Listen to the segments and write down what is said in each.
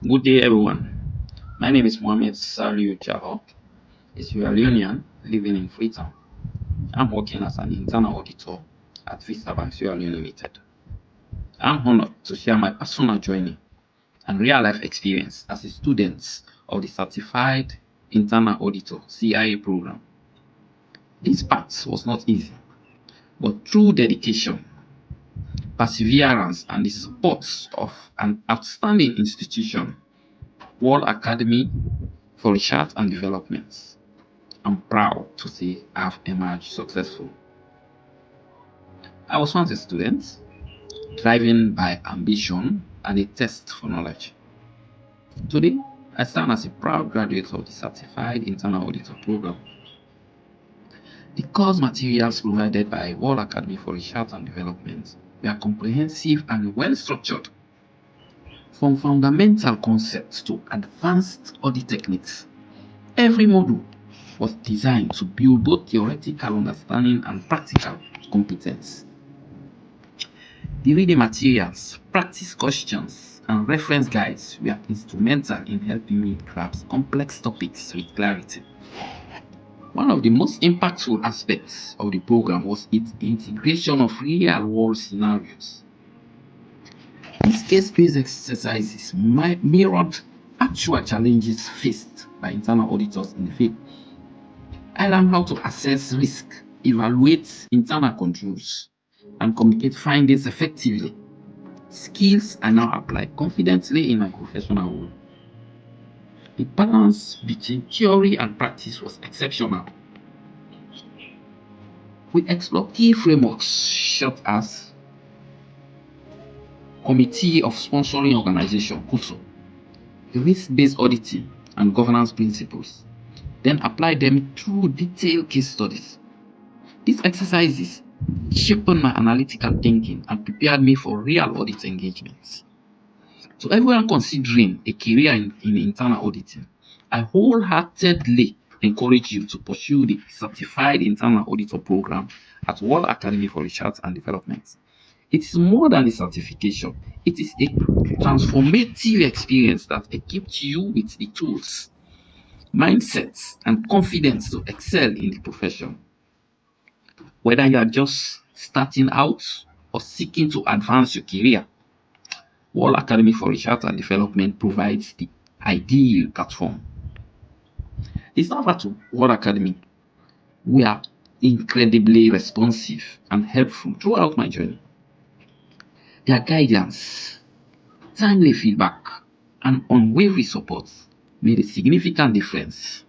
Good day, everyone. My name is Mohamed Sallieu Jalloh, a Sierra Leonean living in Freetown. I'm working as an internal auditor at Vista Bank Sierra Leone Limited. I'm honored to share my personal journey and real life experience as a student of the Certified Internal Auditor CIA program. This path was not easy, but through dedication, perseverance, and the support of an outstanding institution, World Academy for Research and Development, I'm proud to say I've emerged successful. I was once a student, driven by ambition and a thirst for knowledge. Today, I stand as a proud graduate of the Certified Internal Auditor program. The course materials provided by World Academy for Research and Development were comprehensive and well structured. From fundamental concepts to advanced audit techniques, every module was designed to build both theoretical understanding and practical competence. The reading materials, practice questions, and reference guides were instrumental in helping me grasp complex topics with clarity. One of the most impactful aspects of the program was its integration of real-world scenarios. These case-based exercises mirrored actual challenges faced by internal auditors in the field. I learned how to assess risk, evaluate internal controls, and communicate findings effectively. Skills I now apply confidently in my professional role. The balance between theory and practice was exceptional. We explored key frameworks such as Committee of Sponsoring Organization, CUSO, risk-based auditing, and governance principles, then applied them through detailed case studies. These exercises sharpened my analytical thinking and prepared me for real audit engagements. To everyone considering a career in internal auditing, I wholeheartedly encourage you to pursue the Certified Internal Auditor program at World Academy for Research and Development. It is more than a certification, it is a transformative experience that equips you with the tools, mindsets, and confidence to excel in the profession. Whether you are just starting out or seeking to advance your career, World Academy for Research and Development provides the ideal platform. It's not about World Academy. We are incredibly responsive and helpful throughout my journey. Their guidance, timely feedback, and unwavering support made a significant difference.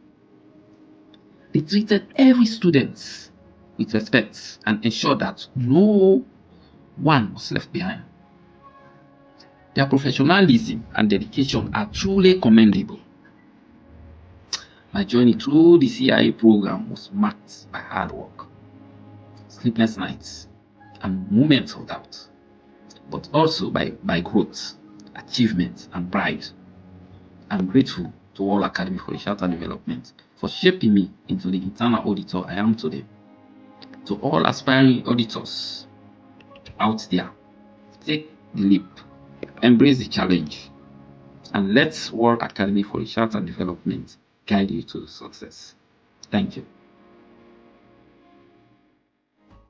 They treated every student with respect and ensured that no one was left behind. Their professionalism and dedication are truly commendable. My journey through the CIA program was marked by hard work, sleepless nights, and moments of doubt, but also by growth, achievement, and pride. I'm grateful to World Academy for Research and Development for shaping me into the internal auditor I am today. To all aspiring auditors out there, take the leap, embrace the challenge, and let World Academy for Research and Development guide you to success. Thank you.